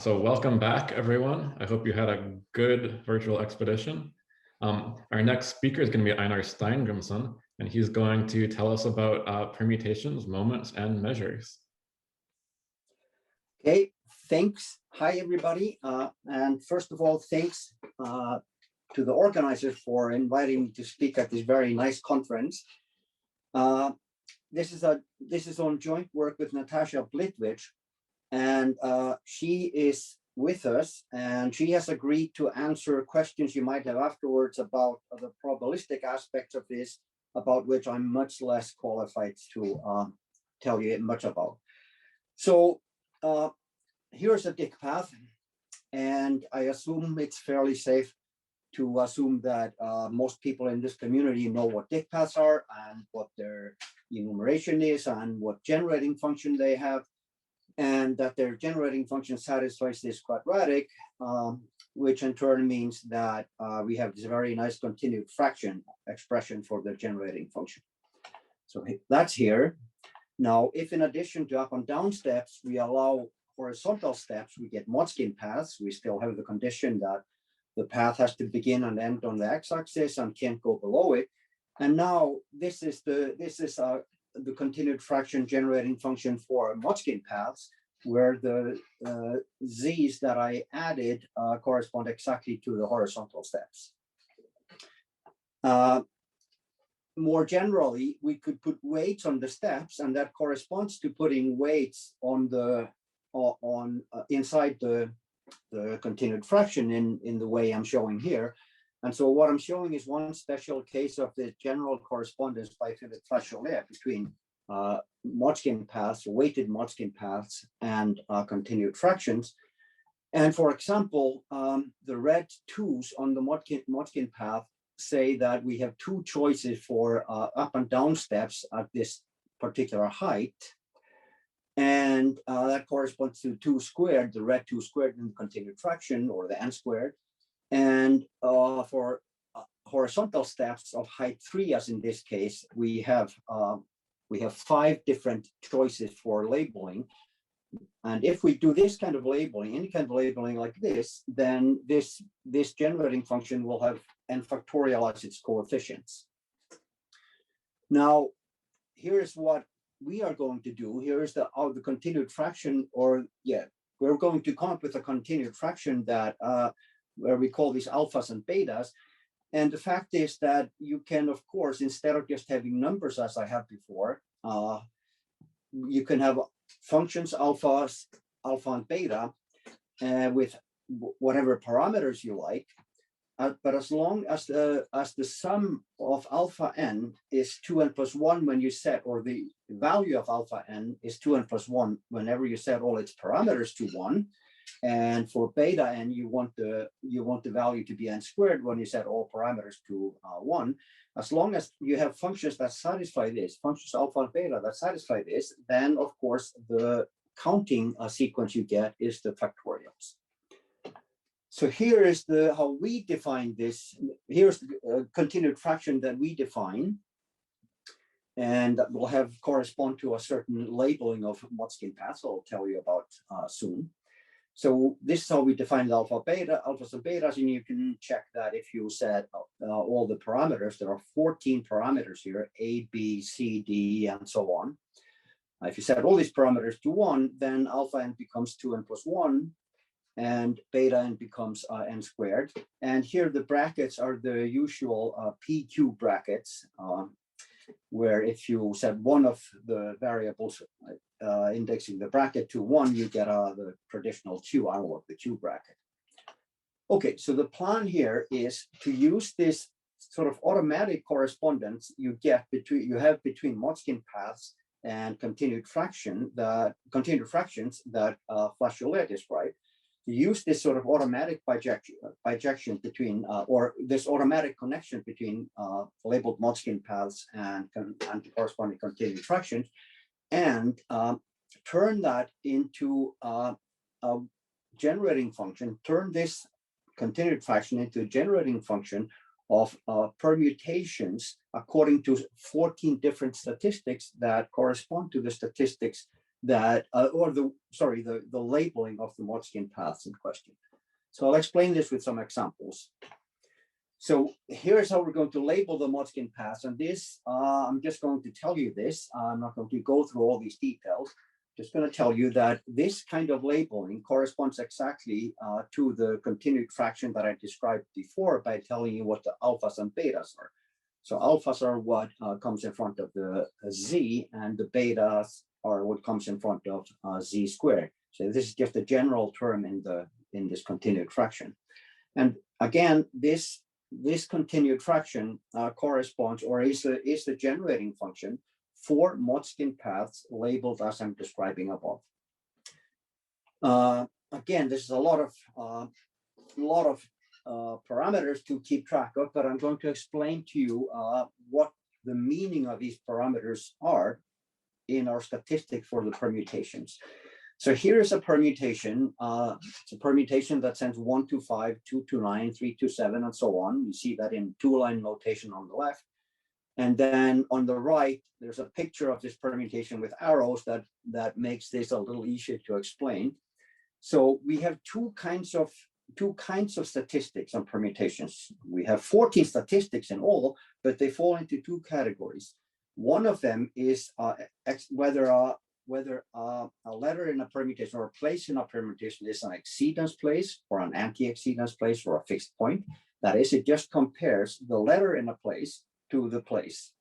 So welcome back, everyone. I hope you had a good virtual expedition. Our next speaker is going to be Einar Steingrimsson, and he's going to tell us about permutations, moments, and measures. Okay, thanks. Hi, everybody. And first of all, thanks to the organizers for inviting me to speak at this very nice conference. This is on joint work with Natasha Blitvich, and she is with us, and she has agreed to answer questions you might have afterwards about the probabilistic aspects of this, about which I'm much less qualified to tell you much about. So here's a dict path, and I assume it's fairly safe to assume that most people in this community know what dict paths are and what their enumeration is and what generating function they have, and that their generating function satisfies this quadratic, which in turn means that we have this very nice continued fraction expression for the generating function. So that's here. Now, if in addition to up and down steps, we allow horizontal steps, we get Motzkin paths. We still have the condition that the path has to begin and end on the x-axis and can't go below it. And now this is the continued fraction generating function for Motzkin paths, where the z's that I added correspond exactly to the horizontal steps. More generally, we could put weights on the steps, and that corresponds to putting weights on the inside the continued fraction in the way I'm showing here. And so what I'm showing is one special case of the general correspondence by Philip-Flageolet between Motzkin paths, weighted Motzkin paths, and continued fractions. And for example, the red 2's on the Motzkin path say that we have two choices for up and down steps at this particular height. And that corresponds to 2 squared, the red 2 squared in the continued fraction, or the n squared. And for horizontal steps of height 3, as in this case, we have 5 different choices for labeling. And if we do this kind of labeling, any kind of labeling like this, then this generating function will have n factorial as its coefficients. Now, here's what we are going to do. Here's the continued fraction, or we're going to come up with a continued fraction that where we call these alphas and betas. And the fact is that you can, of course, instead of just having numbers as I had before, you can have functions alpha and beta with whatever parameters you like. But as long as the sum of alpha n is 2n plus 1 when you set, or the value of alpha n is 2n plus 1 whenever you set all its parameters to 1, and for beta n you want the value to be n squared when you set all parameters to 1. As long as you have functions that satisfy this, functions alpha and beta that satisfy this, then of course the counting sequence you get is the factorials. So here is how we define this. Here's the continued fraction that we define, and that will have correspond to a certain labeling of Motzkin paths I'll tell you about soon. So this is how we define the alphas and betas, and you can check that if you set all the parameters. There are 14 parameters here, A, B, C, D, and so on. If you set all these parameters to 1, then alpha n becomes 2n plus 1, and beta n becomes n squared. And here the brackets are the usual PQ brackets, where if you set one of the variables indexing the bracket to 1, you get the traditional Q out of the Q bracket. Okay, so the plan here is to use this sort of automatic correspondence you have between Motzkin paths and continued fractions that Flageolet described. To use this sort of automatic bijection between, or this automatic connection between labeled Motzkin paths and the corresponding continued fractions, and turn that into a generating function, turn this continued fraction into a generating function of permutations according to 14 different statistics that correspond to the statistics that, the labeling of the Motzkin paths in question. So I'll explain this with some examples. So here's how we're going to label the Motzkin paths. And this, I'm just going to tell you this. I'm not going to go through all these details. Just going to tell you that this kind of labeling corresponds exactly to the continued fraction that I described before by telling you what the alphas and betas are. So alphas are what comes in front of the z, and the betas are what comes in front of z squared. So this is just a general term in this continued fraction. And again, this continued fraction corresponds, or is the generating function for Motzkin paths labeled as I'm describing above. Again, this is a lot of parameters to keep track of, but I'm going to explain to you what the meaning of these parameters are in our statistic for the permutations. So here is a permutation. It's a permutation that sends 1 to 5, 2 to 9, 3 to 7, and so on. You see that in two-line notation on the left. And then on the right, there's a picture of this permutation with arrows that makes this a little easier to explain. So we have two kinds of statistics on permutations. We have 14 statistics in all, but they fall into two categories. One of them is whether a letter in a permutation or a place in a permutation is an exceedance place or an anti-exceedance place or a fixed point. That is, it just compares the letter in a place to the place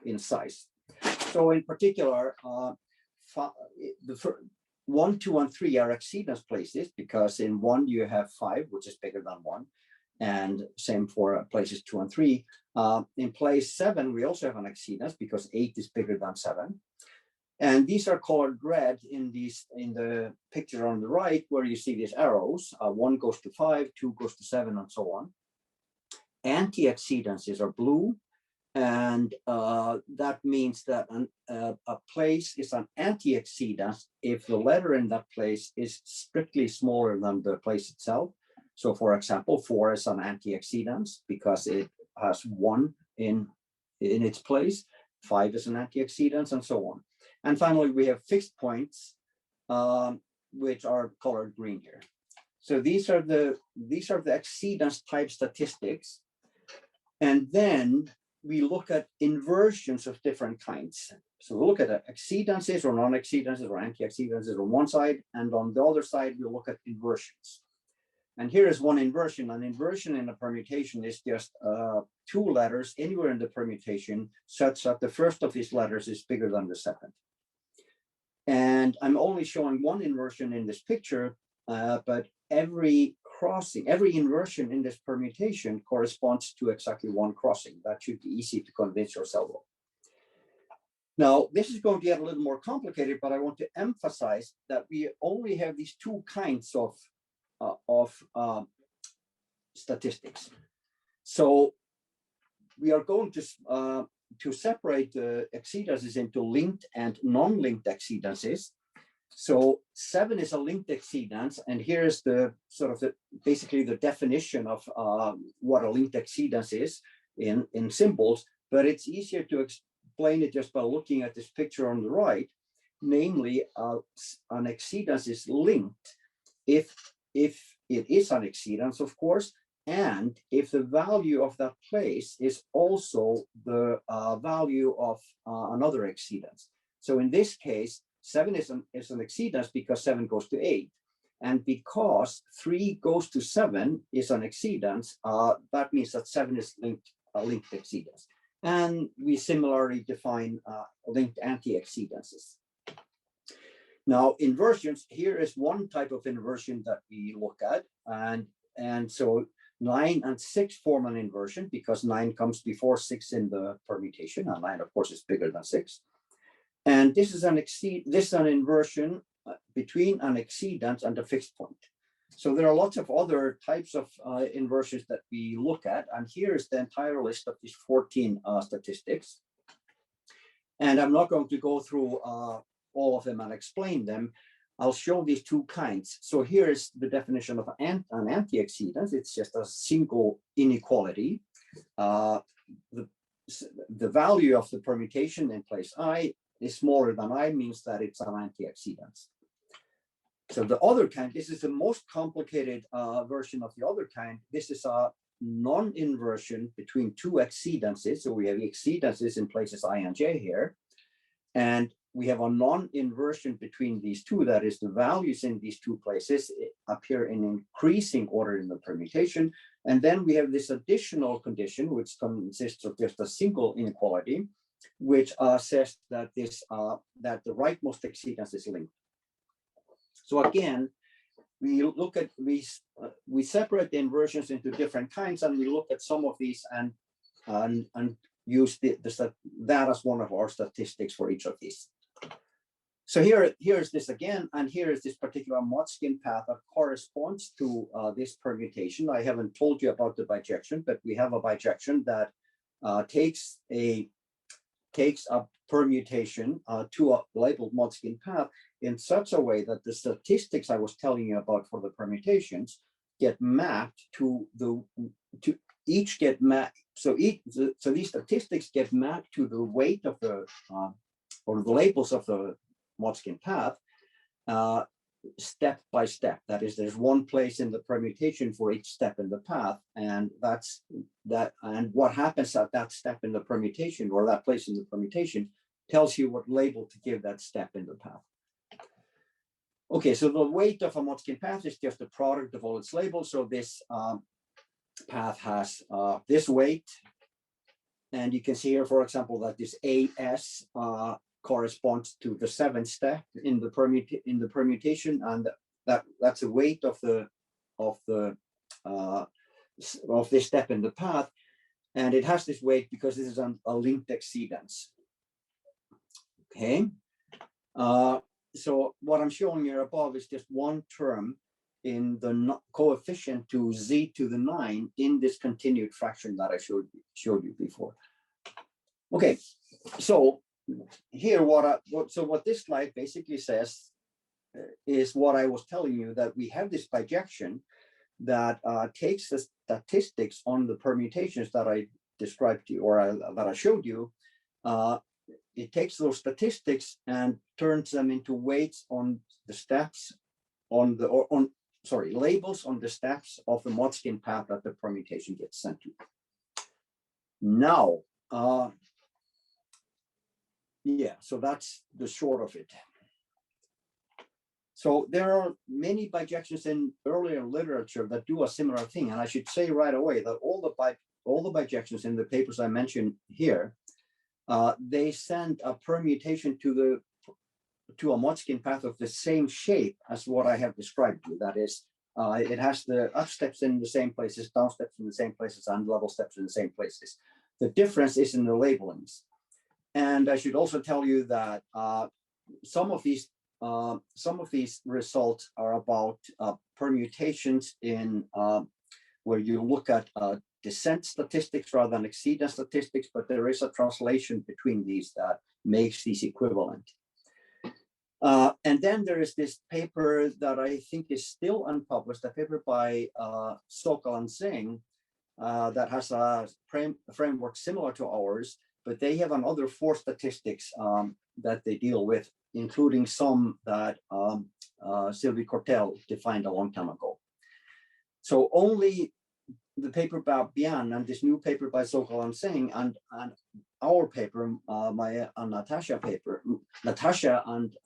in size. So in particular, 1, 2, and 3 are exceedance places because in 1 you have 5, which is bigger than 1, and same for places 2 and 3. In place 7, we also have an exceedance because 8 is bigger than 7. And these are colored red in the picture on the right, where you see these arrows. 1 goes to 5, 2 goes to 7, and so on. Anti-exceedances are blue, and that means that a place is an anti-exceedance if the letter in that place is strictly smaller than the place itself. So for example, 4 is an anti-exceedance because it has 1 in its place. 5 is an anti-exceedance, and so on. And finally, we have fixed points, which are colored green here. So these are the exceedance type statistics. And then we look at inversions of different kinds. So we look at exceedances or non-exceedances or anti-exceedances on one side, and on the other side, we look at inversions. And here is one inversion. An inversion in a permutation is just 2 letters anywhere in the permutation such that the first of these letters is bigger than the second. And I'm only showing one inversion in this picture, but every inversion in this permutation corresponds to exactly one crossing. That should be easy to convince yourself of. Now, this is going to get a little more complicated, but I want to emphasize that we only have these 2 kinds of statistics. So we are going to separate the exceedances into linked and non-linked exceedances. So 7 is a linked exceedance, and here is basically the definition of what a linked exceedance is in symbols, but it's easier to explain it just by looking at this picture on the right. Namely, an exceedance is linked if it is an exceedance, of course, and if the value of that place is also the value of another exceedance. So in this case, 7 is an exceedance because 7 goes to 8. And because 3 goes to 7 is an exceedance, that means that 7 is a linked exceedance. And we similarly define linked anti-exceedances. Now, inversions, here is one type of inversion that we look at. And so 9 and 6 form an inversion because 9 comes before 6 in the permutation, and 9, of course, is bigger than 6. And this is an inversion between an exceedance and a fixed point. So there are lots of other types of inversions that we look at, and here is the entire list of these 14 statistics. And I'm not going to go through all of them and explain them. I'll show these 2 kinds. So here is the definition of an anti-exceedance. It's just a single inequality. The value of the permutation in place I is smaller than I means that it's an anti-exceedance. So the other kind, this is the most complicated version of the other kind. This is a non-inversion between two exceedances. So we have exceedances in places I and j here. And we have a non-inversion between these two. That is, the values in these two places appear in increasing order in the permutation. And then we have this additional condition, which consists of just a single inequality, which says that that the rightmost exceedance is linked. So again, we look at we separate the inversions into different kinds, and we look at some of these and use that as one of our statistics for each of these. So here's this again, and here is this particular Motzkin path that corresponds to this permutation. I haven't told you about the bijection, but we have a bijection that takes a permutation to a labeled Motzkin path in such a way that the statistics I was telling you about for the permutations get mapped to each get mapped. So these statistics get mapped to the weight of the or the labels of the Motzkin path step by step. That is, there's one place in the permutation for each step in the path, and that's that. And what happens at that step in the permutation, or that place in the permutation, tells you what label to give that step in the path. Okay, so the weight of a Motzkin path is just the product of all its labels. So this path has this weight, and you can see here, for example, that this AS corresponds to the 7th step in the permutation, and that's the weight of this step in the path, and it has this weight because this is a linked exceedance. Okay, so what I'm showing here above is just one term in the coefficient to z to the 9 in this continued fraction that I showed you before. Okay, so here what this slide basically says is what I was telling you, that we have this bijection that takes the statistics on the permutations that I described to you, or that I showed you. It takes those statistics and turns them into weights on the steps labels on the steps of the Motzkin path that the permutation gets sent to. Now, yeah, so that's the short of it. So there are many bijections in earlier literature that do a similar thing, and I should say right away that all the bijections in the papers I mentioned here, they send a permutation to a Motzkin path of the same shape as what I have described to you. That is, it has the up steps in the same places, down steps in the same places, and level steps in the same places. The difference is in the labelings. And I should also tell you that some of these results are about permutations in where you look at descent statistics rather than exceedance statistics, but there is a translation between these that makes these equivalent. And then there is this paper that I think is still unpublished, a paper by Sokal and Singh that has a framework similar to ours, but they have another 4 statistics that they deal with, including some that Sylvie Cortel defined a long time ago. So only the paper by Bian and this new paper by Sokal and Singh and our paper, Natasha and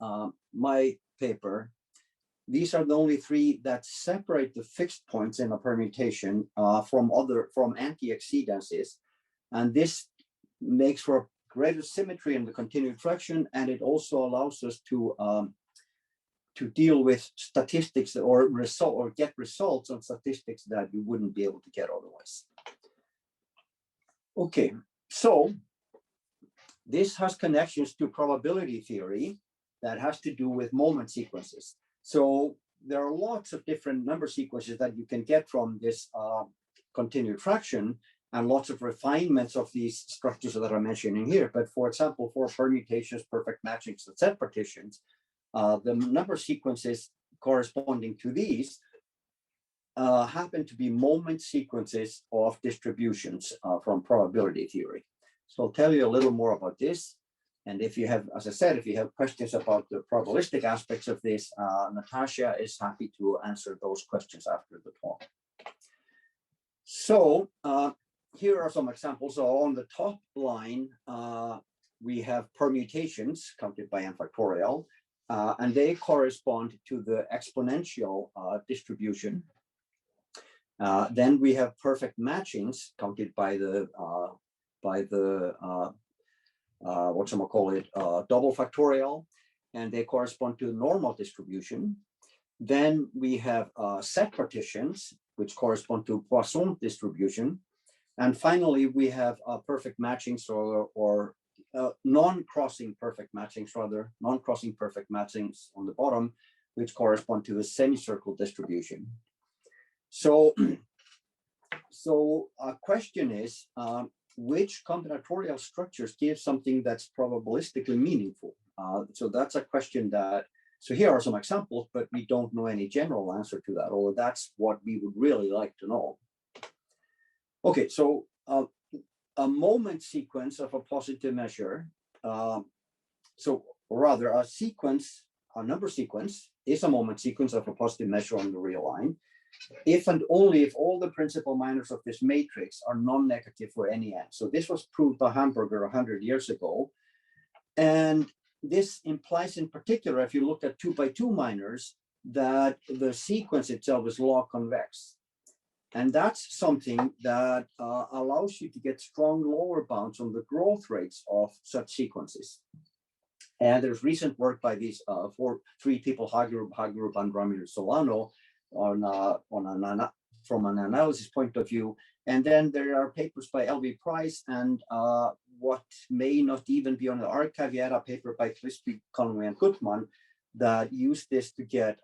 my paper, these are the only 3 that separate the fixed points in a permutation from anti-exceedances, and this makes for greater symmetry in the continued fraction, and it also allows us to deal with statistics or get results on statistics that you wouldn't be able to get otherwise. Okay, so this has connections to probability theory that has to do with moment sequences. So there are lots of different number sequences that you can get from this continued fraction, and lots of refinements of these structures that I'm mentioning here. But for example, for permutations, perfect matchings, and set partitions, the number sequences corresponding to these happen to be moment sequences of distributions from probability theory. So I'll tell you a little more about this. And if you have, as I said, if you have questions about the probabilistic aspects of this, Natasha is happy to answer those questions after the talk. So here are some examples. So on the top line, we have permutations counted by n factorial, and they correspond to the exponential distribution. Then we have perfect matchings counted by the double factorial, and they correspond to the normal distribution. Then we have set partitions, which correspond to Poisson distribution. And finally, we have perfect matchings or non-crossing perfect matchings, non-crossing perfect matchings on the bottom, which correspond to the semicircle distribution. So a question is, which combinatorial structures give something that's probabilistically meaningful? So that's a question that, so here are some examples, but we don't know any general answer to that, although that's what we would really like to know. Okay, so a moment sequence of a positive measure, a number sequence is a moment sequence of a positive measure on the real line, if and only if all the principal minors of this matrix are non-negative for any n. So this was proved by Hamburger 100 years ago. And this implies in particular, if you look at 2 by 2 minors, that the sequence itself is log convex. And that's something that allows you to get strong lower bounds on the growth rates of such sequences. And there's recent work by these three people, Hagerup, Andromeda, Solano, from an analysis point of view. And then there are papers by L.V. Price and what may not even be on the archive yet, a paper by Clisby, Conway, and Gutmann that use this to get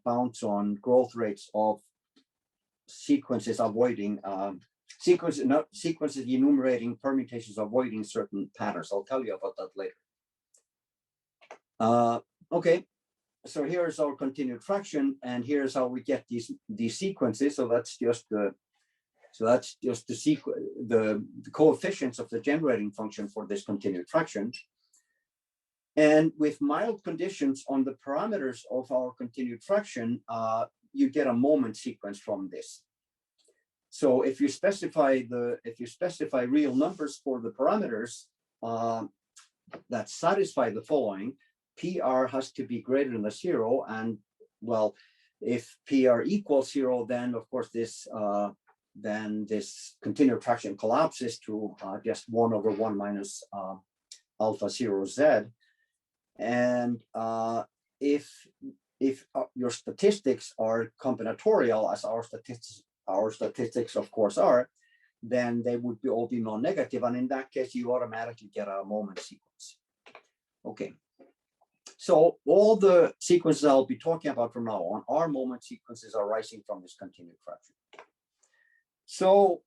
bounds on growth rates of sequences avoiding sequences enumerating permutations avoiding certain patterns. I'll tell you about that later. Okay, so here's our continued fraction, and here's how we get these sequences. So that's just the coefficients of the generating function for this continued fraction. And with mild conditions on the parameters of our continued fraction, you get a moment sequence from this. So if you specify real numbers for the parameters that satisfy the following, PR has to be greater than 0, and well, if PR equals 0, then of course this continued fraction collapses to just 1 over 1 minus alpha 0 z. And if your statistics are combinatorial, as our statistics of course are, then they would all be non-negative, and in that case you automatically get a moment sequence. Okay, so all the sequences I'll be talking about from now on are moment sequences arising from this continued fraction. So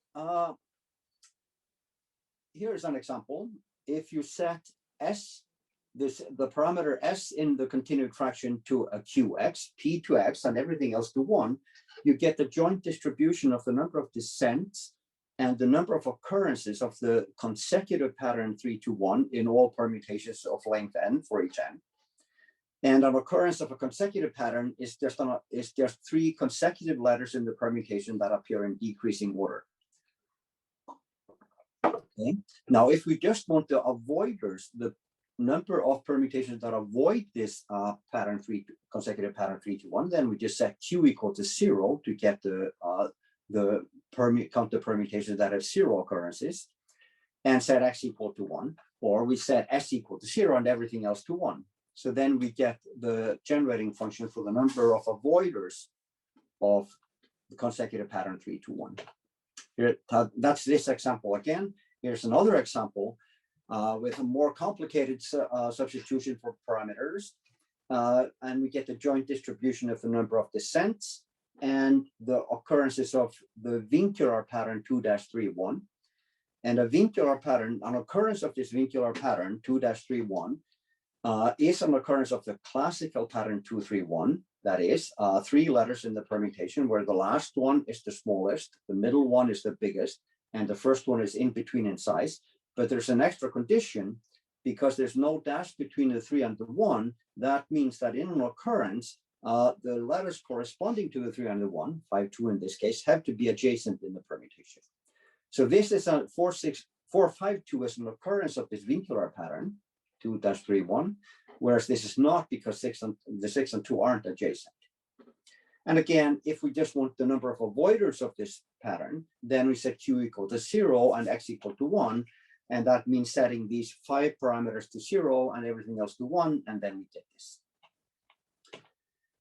here's an example. If you set the parameter s in the continued fraction to a qx, p to x, and everything else to 1, you get the joint distribution of the number of descents and the number of occurrences of the consecutive pattern 3 to 1 in all permutations of length n for each n. And an occurrence of a consecutive pattern is just 3 consecutive letters in the permutation that appear in decreasing order. Okay. Now, if we just want the avoiders, the number of permutations that avoid this consecutive pattern 3 to 1, then we just set q equal to 0 to get count the permutations that have 0 occurrences, and set x equal to 1, or we set s equal to 0 and everything else to 1. So then we get the generating function for the number of avoiders of the consecutive pattern 3 to 1. Here, that's this example again. Here's another example with a more complicated substitution for parameters. And we get the joint distribution of the number of descents and the occurrences of the vincular pattern 2-3,1. And a vincular pattern, an occurrence of this vincular pattern 2-3,1 is an occurrence of the classical pattern 2-3,1. That is 3 letters in the permutation where the last one is the smallest, the middle one is the biggest, and the first one is in between in size. but there's an extra condition because there's no dash between the 3 and the 1. That means that in an occurrence, the letters corresponding to the 3 and the 1, 5, 2 in this case, have to be adjacent in the permutation. So this is a 4, 6, 4, 5, 2 is an occurrence of this vincular pattern, 2-3, 1, whereas this is not because the 6 and 2 aren't adjacent. And again, if we just want the number of avoiders of this pattern, then we set q equal to 0 and x equal to 1. And that means setting these 5 parameters to 0 and everything else to 1, and then we get this.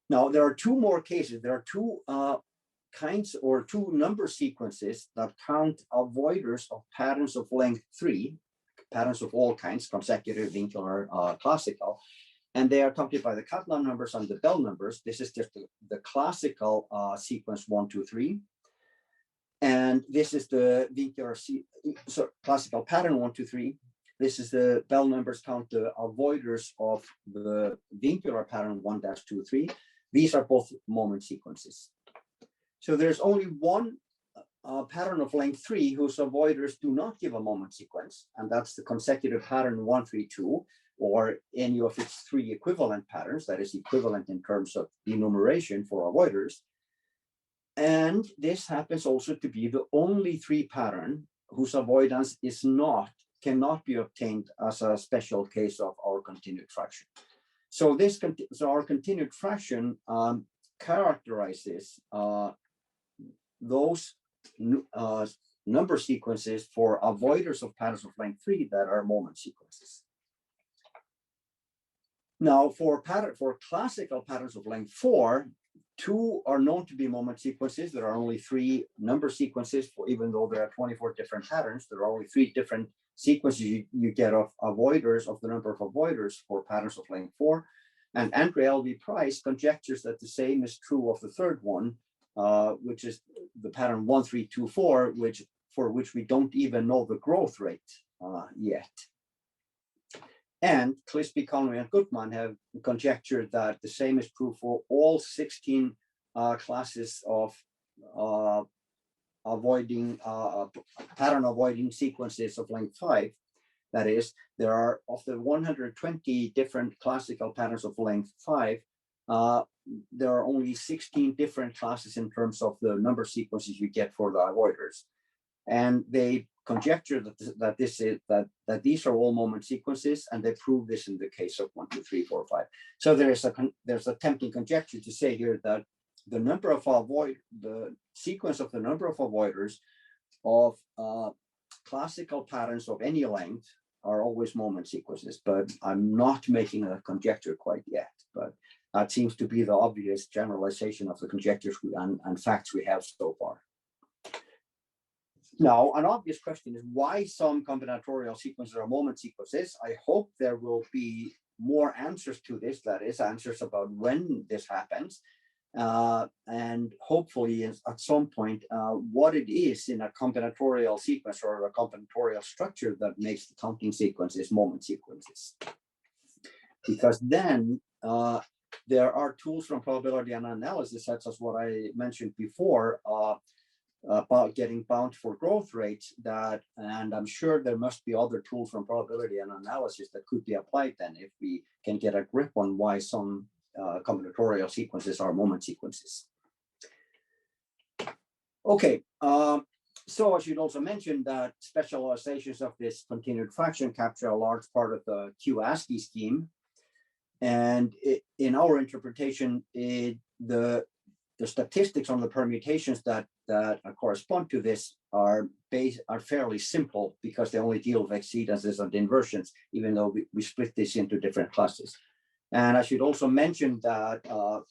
Now, there are 2 more cases. There are 2 kinds or 2 number sequences that count avoiders of patterns of length 3, patterns of all kinds, consecutive, vincular, classical. And they are accompanied by the Catalan numbers and the Bell numbers. This is just the classical sequence 1, 2, 3. And this is the vincular classical pattern 1, 2, 3. This is the Bell numbers count the avoiders of the vincular pattern 1-2, 3. These are both moment sequences. So there's only one pattern of length 3 whose avoiders do not give a moment sequence, and that's the consecutive pattern 1, 3, 2, or any of its 3 equivalent patterns, that is equivalent in terms of enumeration for avoiders. And this happens also to be the only 3 pattern whose avoidance cannot be obtained as a special case of our continued fraction. So our continued fraction characterizes those number sequences for avoiders of patterns of length 3 that are moment sequences. Now, for classical patterns of length 4, 2 are known to be moment sequences. There are only 3 number sequences, even though there are 24 different patterns. There are only 3 different sequences you get of avoiders, of the number of avoiders for patterns of length 4. And Andre L.V. Price conjectures that the same is true of the third one, which is the pattern 1, 3, 2, 4, for which we don't even know the growth rate yet. And Clisby, Conway, and Gutmann have conjectured that the same is true for all 16 classes of pattern avoiding sequences of length 5. That is, there are, of the 120 different classical patterns of length 5, there are only 16 different classes in terms of the number sequences you get for the avoiders. And they conjecture that these are all moment sequences, and they prove this in the case of 1, 2, 3, 4, 5. So there's a tempting conjecture to say here that the sequence of the number of avoiders of classical patterns of any length are always moment sequences, but I'm not making a conjecture quite yet. But that seems to be the obvious generalization of the conjectures and facts we have so far. Now, an obvious question is why some combinatorial sequences are moment sequences. I hope there will be more answers to this, that is, answers about when this happens, and hopefully at some point what it is in a combinatorial sequence or a combinatorial structure that makes the counting sequences moment sequences. Because then there are tools from probability and analysis, such as what I mentioned before, about getting bound for growth rates, and I'm sure there must be other tools from probability and analysis that could be applied then if we can get a grip on why some combinatorial sequences are moment sequences. Okay, so I should also mention that specializations of this continued fraction capture a large part of the Q-ASCII scheme. And in our interpretation, the statistics on the permutations that correspond to this are fairly simple because they only deal with exceedances and inversions, even though we split this into different classes. And I should also mention that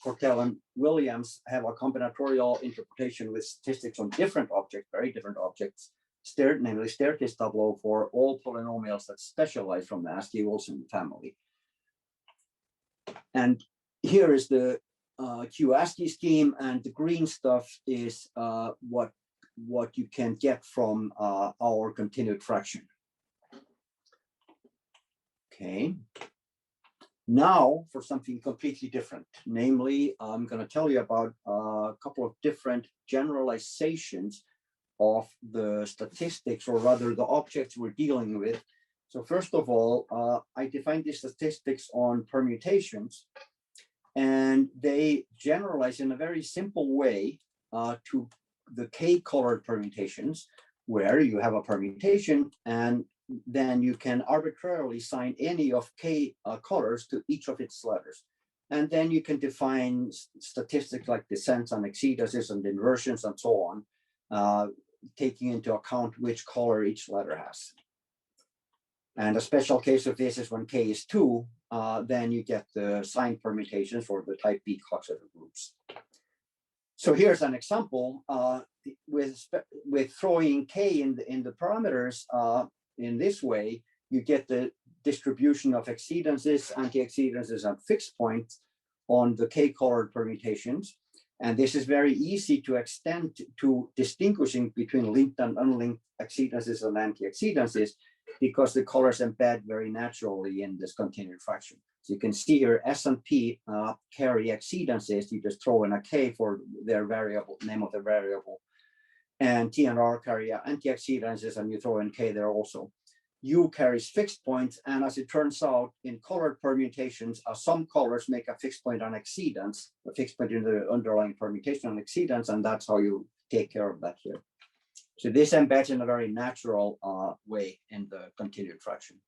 Cortell and Williams have a combinatorial interpretation with statistics on different objects, very different objects, namely staircase tableau for all polynomials that specialize from the ASCII-Wilson family. And here is the Q-ASCII scheme, and the green stuff is what you can get from our continued fraction. Okay. Now for something completely different. Namely, I'm going to tell you about a couple of different generalizations of the statistics, or rather the objects we're dealing with. So first of all, I defined the statistics on permutations, and they generalize in a very simple way to the k-colored permutations, where you have a permutation and then you can arbitrarily assign any of k colors to each of its letters. And then you can define statistics like descents and exceedances and inversions and so on, taking into account which color each letter has. And a special case of this is when k is 2, then you get the sign permutations for the type B cluster groups. So here's an example with throwing k in the parameters in this way. You get the distribution of exceedances, anti-exceedances, and fixed points on the k-colored permutations. And this is very easy to extend to distinguishing between linked and unlinked exceedances and anti-exceedances, because the colors embed very naturally in this continued fraction. So you can see here S and P carry exceedances. You just throw in a k for their variable, name of the variable. And T and R carry anti-exceedances, and you throw in k there also. U carries fixed points, and as it turns out, in colored permutations, some colors make a fixed point on exceedance, a fixed point in the underlying permutation on exceedance, and that's how you take care of that here. So this embeds in a very natural way in the continued fraction.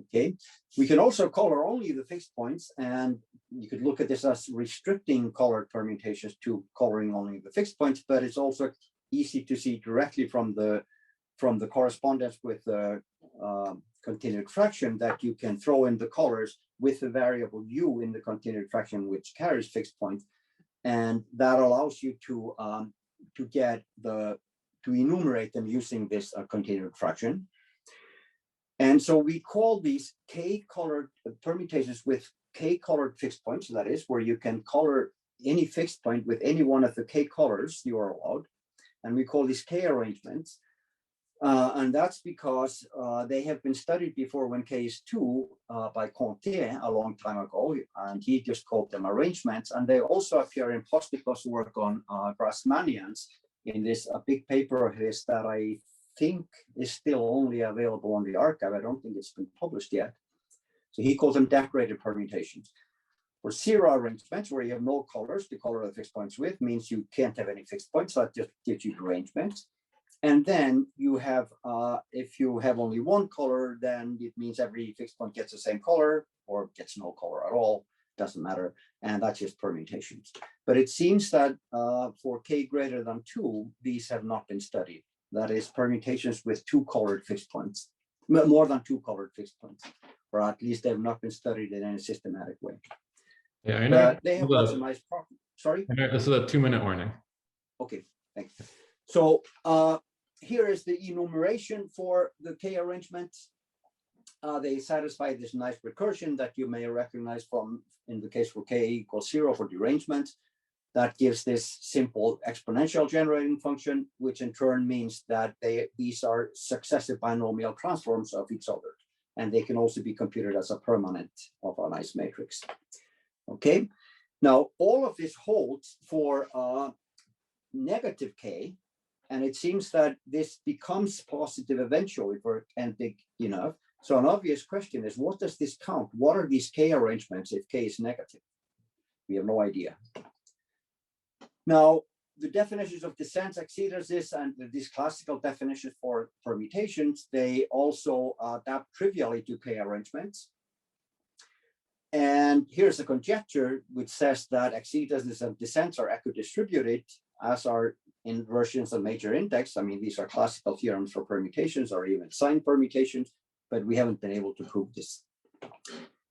Okay, we can also color only the fixed points, and you could look at this as restricting colored permutations to coloring only the fixed points, but it's also easy to see directly from the correspondence with the continued fraction that you can throw in the colors with the variable u in the continued fraction, which carries fixed points, and that allows you to enumerate them using this continued fraction. And so we call these k-colored permutations with k-colored fixed points. That is, where you can color any fixed point with any one of the k colors you are allowed, and we call these k arrangements. And that's because they have been studied before when k is 2 by Conté a long time ago, and he just called them arrangements. And they also appear in Postiko's work on Grassmannians in this big paper of his that I think is still only available on the archive. I don't think it's been published yet. So he calls them decorated permutations. For zero arrangements, where you have no colors to color the fixed points with, means you can't have any fixed points, so that just gives you arrangements. And then you have, if you have only one color, then it means every fixed point gets the same color or gets no color at all, doesn't matter. And that's just permutations. But it seems that for k greater than 2, these have not been studied. That is, permutations with 2 colored fixed points, more than 2 colored fixed points, or at least they have not been studied in any systematic way. Yeah, I know. They have lots of nice properties. Sorry? This is a 2-minute warning. Okay, thanks. So here is the enumeration for the k arrangements. They satisfy this nice recursion that you may recognize from, in the case for k equals 0 for derangement. That gives this simple exponential generating function, which in turn means that these are successive binomial transforms of each other. And they can also be computed as a permanent of a nice matrix. Okay, now all of this holds for negative k, and it seems that this becomes positive eventually for n big enough. So an obvious question is, what does this count? What are these k arrangements if k is negative? We have no idea. Now, the definitions of descents, exceedances, and these classical definitions for permutations, they also adapt trivially to k arrangements. And here's a conjecture which says that exceedances and descents are equidistributed, as are inversions and major index. I mean, these are classical theorems for permutations or even sign permutations, but we haven't been able to prove this.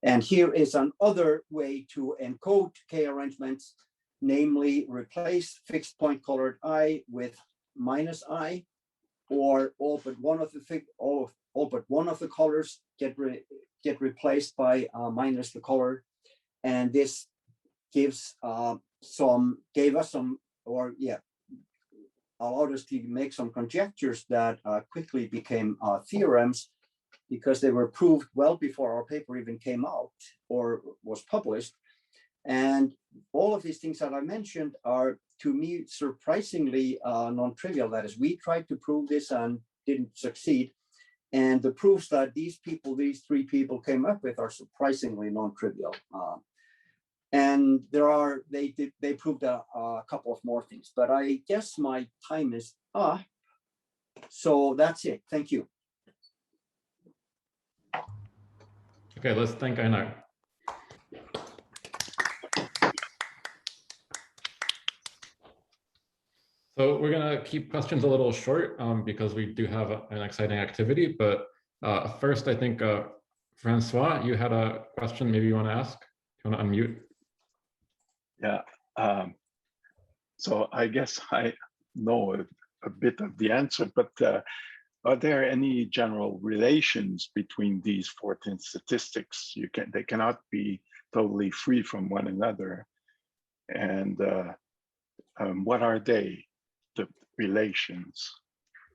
And here is another way to encode k arrangements, namely replace fixed point colored I with minus I, or all but one of the colors get replaced by minus the color, and this allowed us to make some conjectures that quickly became theorems, because they were proved well before our paper even came out or was published. And all of these things that I mentioned are to me, surprisingly non-trivial. That is, we tried to prove this and didn't succeed. And the proofs that these three people came up with are surprisingly non-trivial. And they proved a couple of more things, but I guess my time is up. So that's it. Thank you. Okay, let's thank Einar. So we're going to keep questions a little short because we do have an exciting activity. But first, I think, Francois, you had a question maybe you want to ask. You want to unmute? Yeah. So I guess I know a bit of the answer, but are there any general relations between these 14 statistics? They cannot be totally free from one another. And what are they? The relations.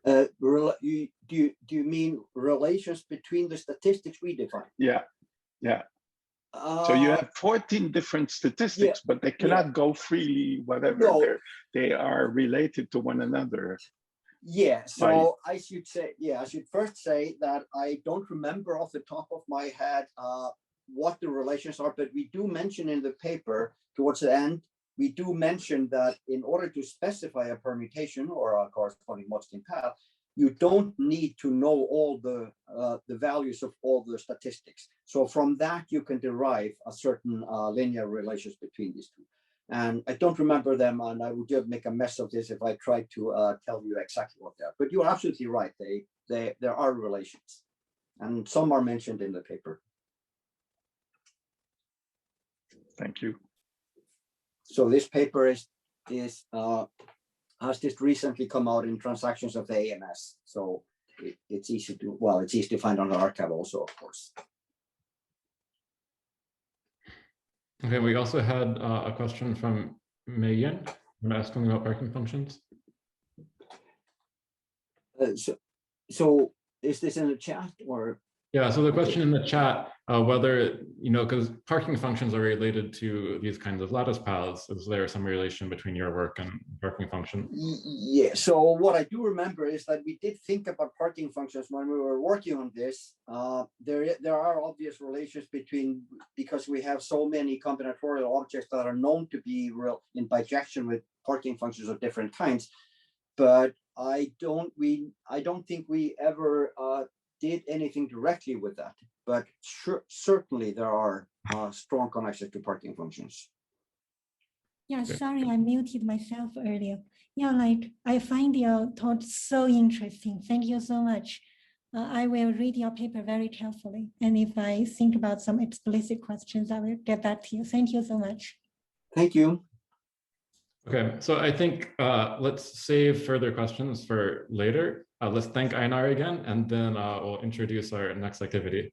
Do you mean relations between the statistics we define? Yeah. So you have 14 different statistics, but they cannot go freely, whatever. No. They are related to one another. Yeah, so I should first say that I don't remember off the top of my head what the relations are, but we do mention in the paper towards the end, we do mention that in order to specify a permutation or a corresponding Motzkin path, you don't need to know all the values of all the statistics. So from that, you can derive a certain linear relations between these two. And I don't remember them, and I would just make a mess of this if I tried to tell you exactly what they are. But you're absolutely right. There are relations, and some are mentioned in the paper. Thank you. So this paper has just recently come out in Transactions of the AMS. So it's easy to find on the archive also, of course. Okay, we also had a question from Megan asking about parking functions. So is this in the chat or? Yeah, so the question in the chat, whether, because parking functions are related to these kinds of lattice paths, is there some relation between your work and parking function? Yeah, so what I do remember is that we did think about parking functions when we were working on this. There are obvious relations because we have so many combinatorial objects that are known to be in bijection with parking functions of different kinds. But I don't think we ever did anything directly with that, but certainly there are strong connections to parking functions. Yeah, sorry, I muted myself earlier. Yeah, I find your talk so interesting. Thank you so much. I will read your paper very carefully. And if I think about some explicit questions, I will get back to you. Thank you so much. Thank you. Okay, so I think let's save further questions for later. Let's thank Einar again, and then we'll introduce our next activity.